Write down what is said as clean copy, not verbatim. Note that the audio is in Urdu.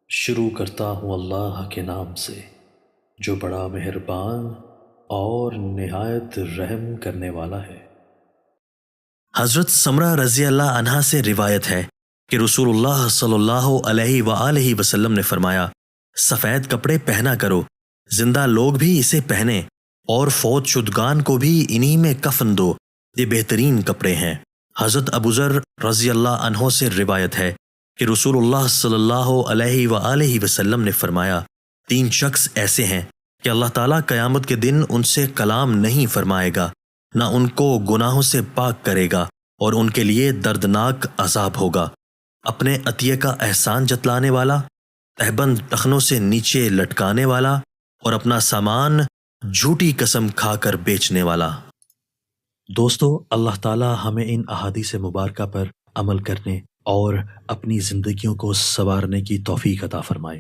شروع کرتا ہوں اللہ کے نام سے جو بڑا مہربان اور نہایت رحم کرنے والا ہے۔ حضرت سمرہ رضی اللہ عنہا سے روایت ہے کہ رسول اللہ صلی اللہ علیہ وآلہ وسلم نے فرمایا، سفید کپڑے پہنا کرو، زندہ لوگ بھی اسے پہنے اور فوت شدگان کو بھی انہی میں کفن دو، یہ بہترین کپڑے ہیں۔ حضرت ابو ذر رضی اللہ عنہ سے روایت ہے کہ رسول اللہ صلی اللہ علیہ وآلہ وسلم نے فرمایا، 3 شخص ایسے ہیں کہ اللہ تعالیٰ قیامت کے دن ان سے کلام نہیں فرمائے گا، نہ ان کو گناہوں سے پاک کرے گا اور ان کے لیے دردناک عذاب ہوگا۔ اپنے عطیے کا احسان جتلانے والا، تہبند ٹخنوں سے نیچے لٹکانے والا اور اپنا سامان جھوٹی قسم کھا کر بیچنے والا۔ دوستو، اللہ تعالی ہمیں ان احادیث مبارکہ پر عمل کرنے اور اپنی زندگیوں کو سنوارنے کی توفیق عطا فرمائے۔